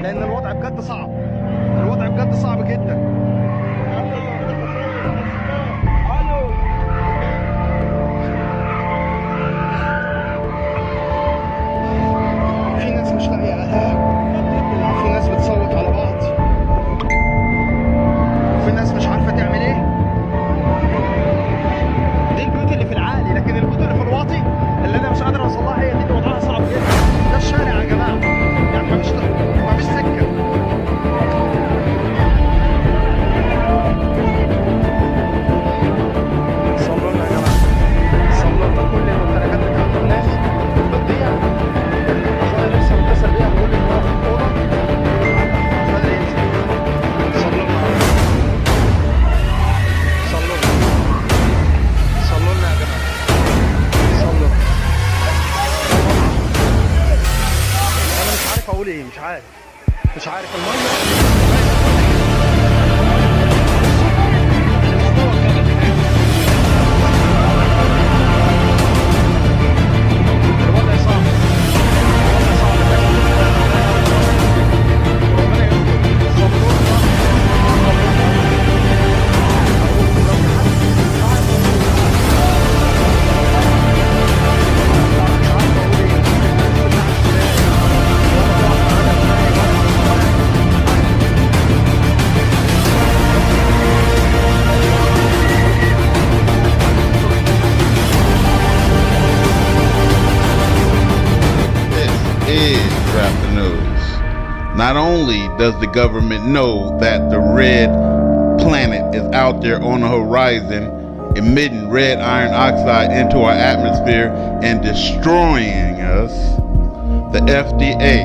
لان الوضع بجد صعب، الوضع بجد صعب جدا. في ناس مش لاقيه اهلها، في ناس بتصوت على بعض، وفي ناس مش عارفه تعمل ايه. دي البيوت اللي في العالي، لكن البيوت اللي في الواطي اللي انا مش قادر اوصل لها هي دي اللي وضعها صعب جدا. ده الشارع يا جماعه، يعني مفيش سكه. صلوا لنا يا جماعه، صلوا لنا. كل الممتلكات بتاعت الناس بتضيع. اخويا لسه متصل بيها بيقول لي ان هو في الاوضه فاللي ينزل. صلوا لنا، صلوا لنا، صلوا لنا يا جماعه، صلوا. انا مش عارف اقول ايه، مش عارف الميه. Not only does the government know that the red planet is out there on the horizon, emitting red iron oxide into our atmosphere and destroying us, the FDA,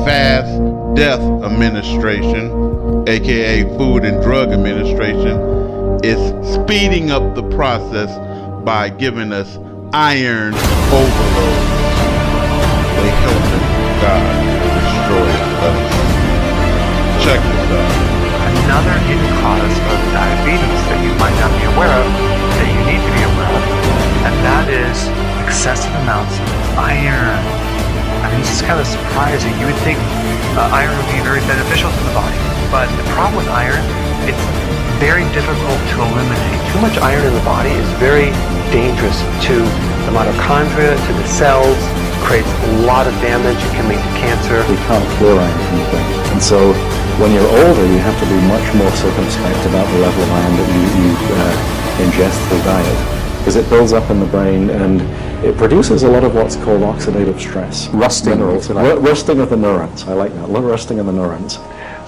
Fast Death Administration, aka Food and Drug Administration, is speeding up the process by giving us iron overload. They helping God destroy us. Check this out. Another hidden cause of diabetes that you might not be aware of, that you need to be aware of, and that is excessive amounts of iron. I mean, this is kind of surprising. You would think iron would be very beneficial to the body, but the problem with iron, it's very difficult to eliminate. Too much iron in the body is very dangerous to the mitochondria, to the cells, creates a lot of damage. It can lead to cancer. We can't cure iron from the brain. And so when you're older, you have to be much more circumspect about the level of iron that you ingest through diet, because it builds up in the brain and it produces a lot of what's called oxidative stress. Rusting. Minerals. Rusting of the neurons. I like that. Rusting of the neurons.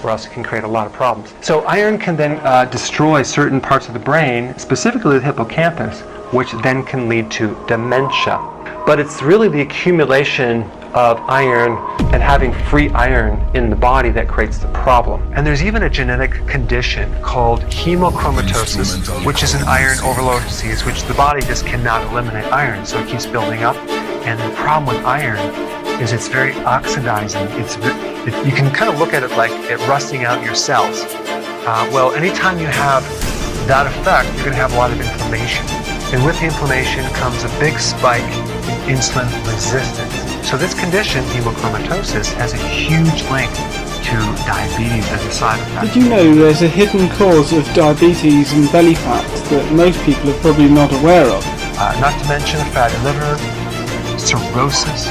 Or else it can create a lot of problems. So iron can then destroy certain parts of the brain, specifically the hippocampus, which then can lead to dementia. But it's really the accumulation of iron and having free iron in the body that creates the problem. And there's even a genetic condition called hemochromatosis, which is an iron overload disease, which the body just cannot eliminate iron, so it keeps building up. And the problem with iron is it's very oxidizing. You can kind of look at it like it rusting out your cells. Well, anytime you have that effect, you're going to have a lot of inflammation. And with the inflammation comes a big spike in insulin resistance. So this condition, hemochromatosis, has a huge link to diabetes as a side effect. Did you know there's a hidden cause of diabetes and belly fat that most people are probably not aware of? Not to mention fatty liver, cirrhosis,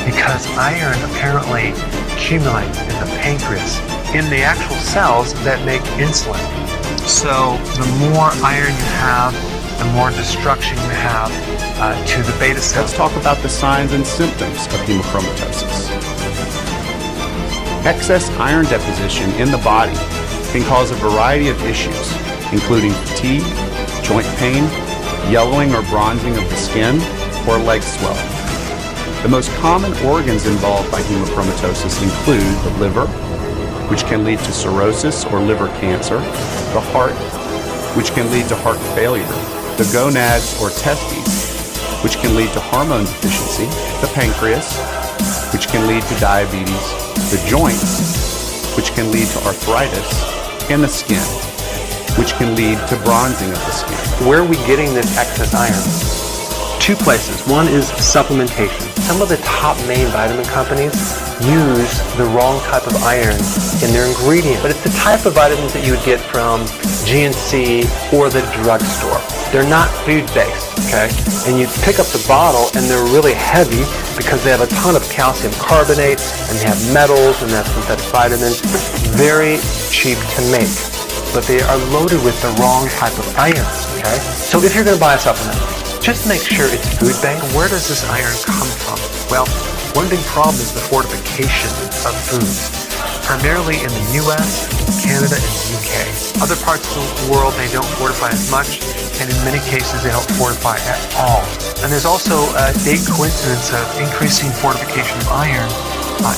because iron apparently accumulates in the pancreas, in the actual cells that make insulin. So the more iron you have, the more destruction you have to the beta cells. Let's talk about the signs and symptoms of hemochromatosis. Excess iron deposition in the body can cause a variety of issues, including fatigue, joint pain, yellowing or bronzing of the skin, or leg swelling. The most common organs involved by hemochromatosis include the liver, which can lead to cirrhosis or liver cancer, the heart, which can lead to heart failure, the gonads or testes, which can lead to hormone deficiency, the pancreas, which can lead to diabetes, the joints, which can lead to arthritis, and the skin, which can lead to bronzing of the skin. Where are we getting this excess iron? Two places. One is supplementation. Some of the top main vitamin companies use the wrong type of iron in their ingredient, but it's the type of vitamins that you would get from GNC or the drugstore. They're not food-based, okay? And you pick up the bottle and they're really heavy because they have a ton of calcium carbonate and they have metals and they have synthetic vitamins. Very cheap to make, but they are loaded with the wrong type of iron, okay? So if you're gonna buy a supplement, just make sure it's food-based. Where does this iron come from? Well, one big problem is the fortification of foods, primarily in the US, Canada, and the UK. Other parts of the world, they don't fortify as much, and in many cases, they don't fortify at all. And there's also a date coincidence of increasing fortification of iron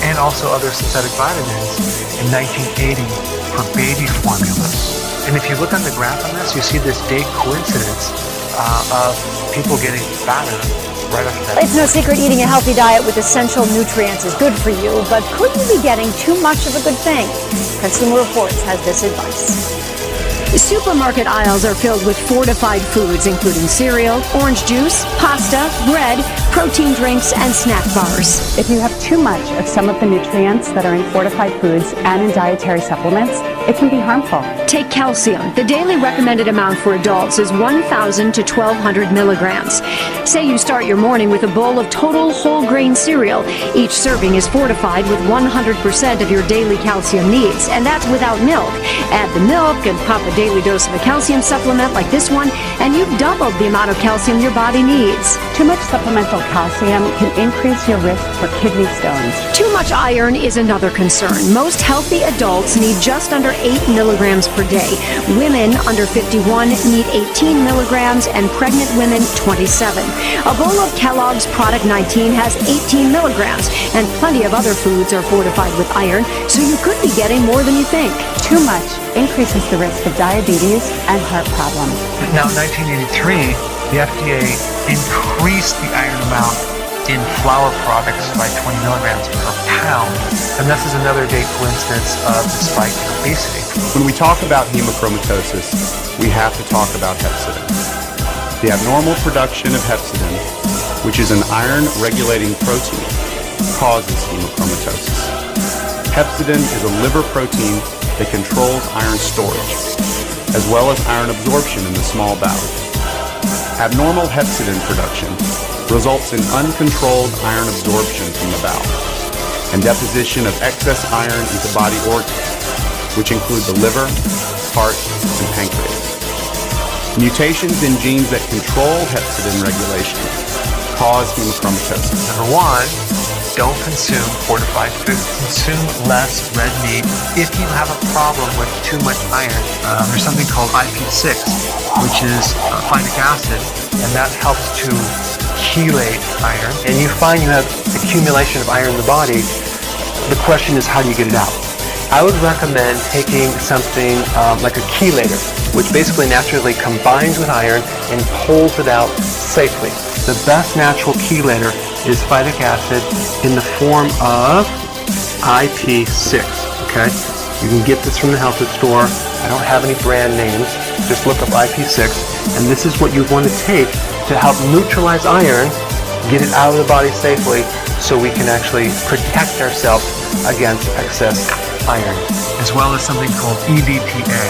and also other synthetic vitamins in 1980 for baby formula. And if you look on the graph on this, you see this date coincidence of people getting fatter right after that. It's no secret eating a healthy diet with essential nutrients is good for you, but could you be getting too much of a good thing? Consumer Reports has this advice. Supermarket aisles are filled with fortified foods, including cereal, orange juice, pasta, bread, protein drinks, and snack bars. If you have too much of some of the nutrients that are in fortified foods and in dietary supplements, it can be harmful. Take calcium. The daily recommended amount for adults is 1,000 to 1,200 milligrams. Say you start your morning with a bowl of total whole grain cereal. Each serving is fortified with 100% of your daily calcium needs, and that's without milk. Add the milk and pop a daily dose of a calcium supplement like this one, and you've doubled the amount of calcium your body needs. Too much supplemental calcium can increase your risk for kidney stones. Too much iron is another concern. Most healthy adults need just under 8 milligrams per day. Women under 51 need 18 milligrams and pregnant women 27. A bowl of Kellogg's Product 19 has 18 milligrams, and plenty of other foods are fortified with iron, so you could be getting more than you think. Too much increases the risk of diabetes and heart problems. Now, in 1983, the FDA increased the iron amount in flour products by 20 milligrams per pound, and this is another big coincidence of the spike in obesity. When we talk about hemochromatosis, we have to talk about hepcidin. The abnormal production of hepcidin, which is an iron-regulating protein, causes hemochromatosis. Hepcidin is a liver protein that controls iron storage, as well as iron absorption in the small bowel. Abnormal hepcidin production results in uncontrolled iron absorption from the bowel and deposition of excess iron into body organs, which include the liver, heart, and pancreas. Mutations in genes that control hepcidin regulation cause hemochromatosis. Number one, don't consume fortified foods. Consume less red meat if you have a problem with too much iron. There's something called IP6, which is phytic acid, and that helps to chelate iron. And you find you have accumulation of iron in the body. The question is, how do you get it out? I would recommend taking something like a chelator, which basically naturally combines with iron and pulls it out safely. The best natural chelator is phytic acid in the form of IP6, okay? You can get this from the health food store. I don't have any brand names. Just look up IP6, and this is what you want to take to help neutralize iron, get it out of the body safely, so we can actually protect ourselves against excess iron, as well as something called EDTA.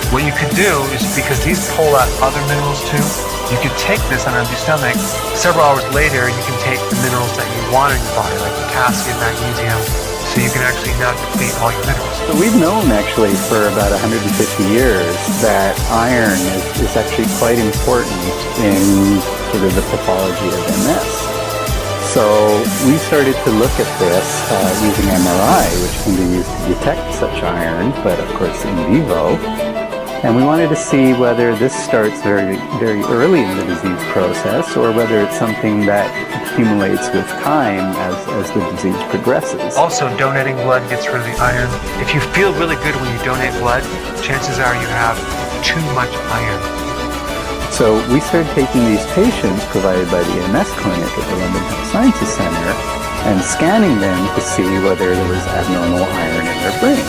What you could do is, because these pull out other minerals too, you could take this on an empty stomach. Several hours later, you can take the minerals that you want in your body, like potassium, magnesium, so you can actually now deplete all your minerals. So we've known actually for about 150 years that iron is actually quite important in sort of the pathology of MS. So we started to look at this using MRI, which can be used to detect such iron, but of course in vivo. And we wanted to see whether this starts very, very early in the disease process, or whether it's something that accumulates with time as the disease progresses. Also, donating blood gets rid of the iron. If you feel really good when you donate blood, chances are you have too much iron. So we started taking these patients provided by the MS clinic at the London Health Sciences Centre and scanning them to see whether there was abnormal iron in their brain.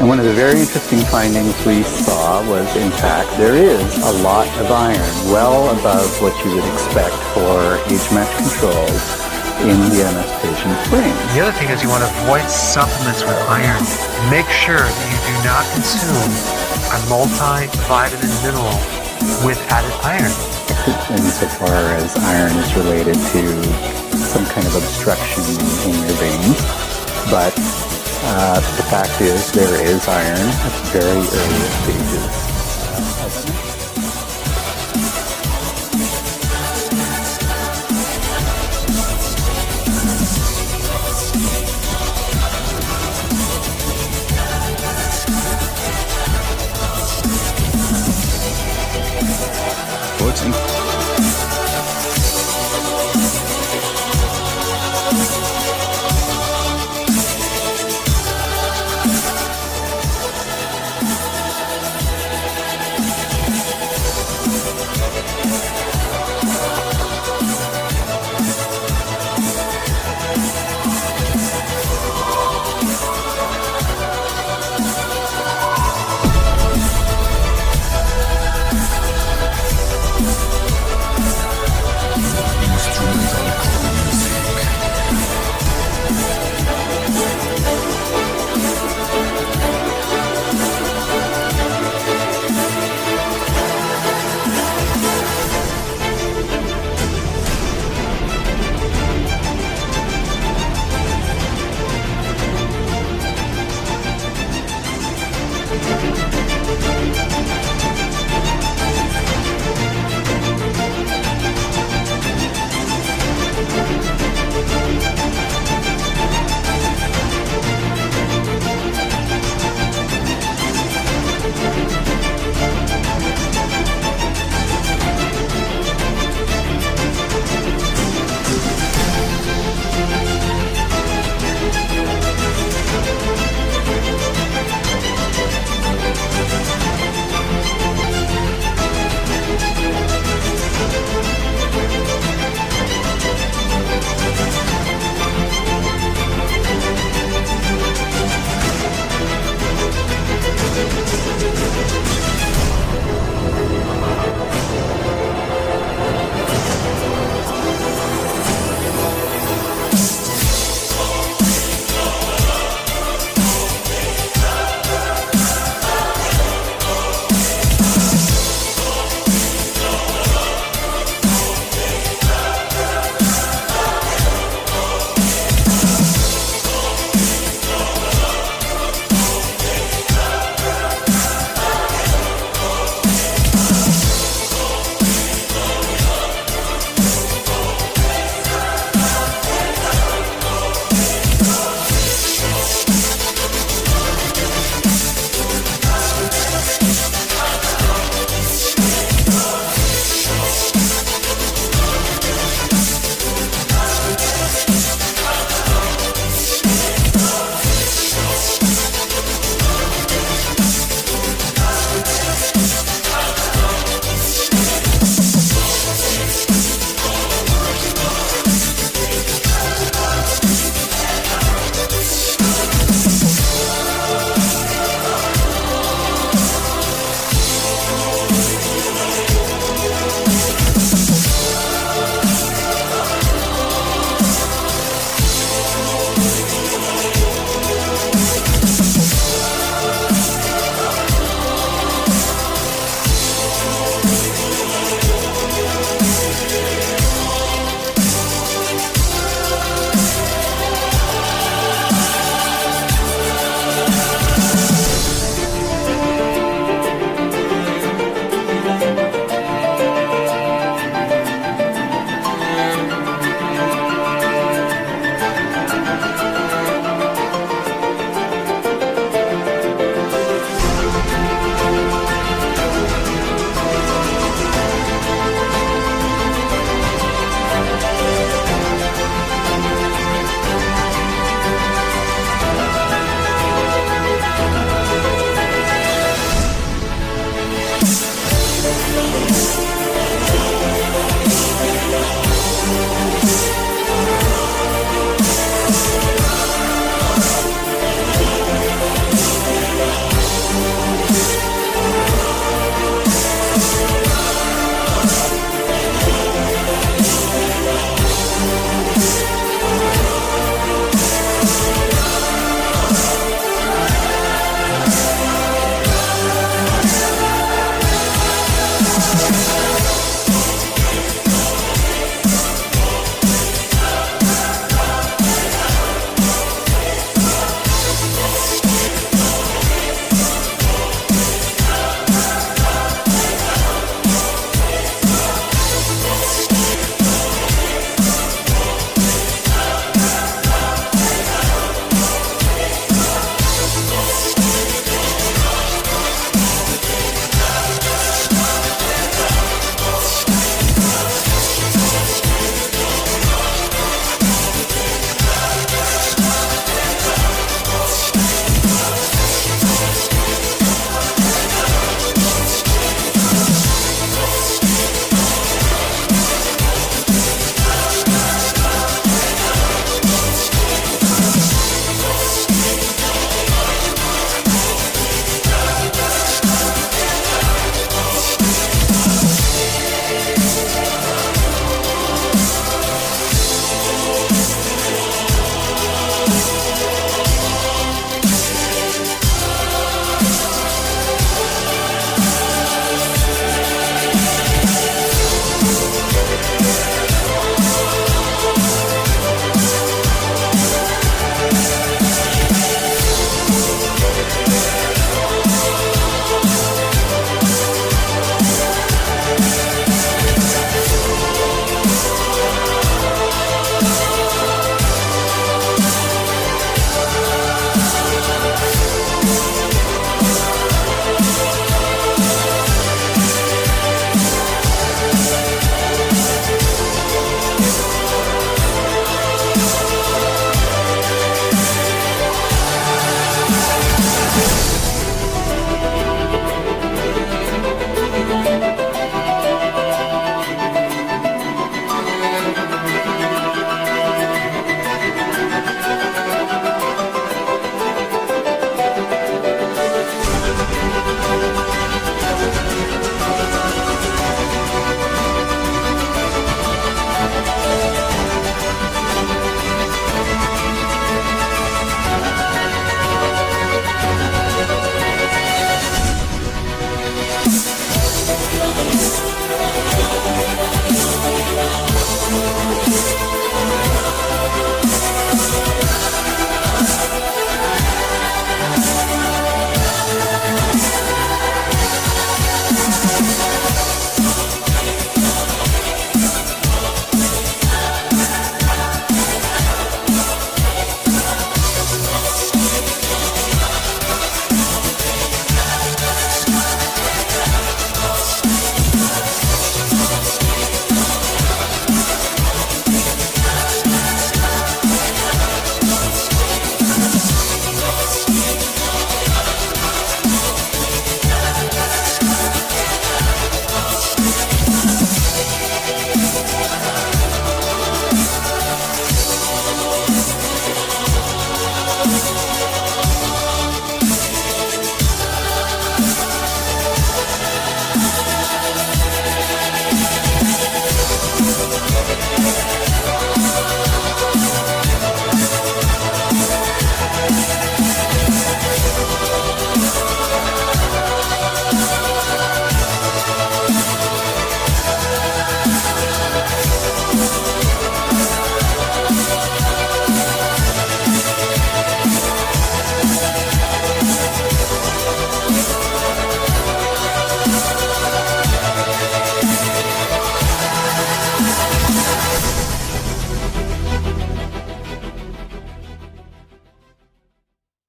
And one of the very interesting findings we saw was, in fact, there is a lot of iron, well above what you would expect for age-matched controls in the MS patient's brain. The other thing is you want to avoid supplements with iron. Make sure that you do not consume a multivitamin mineral with added iron. Insofar as iron is related to some kind of obstruction in your veins, but the fact is there is iron at very early stages.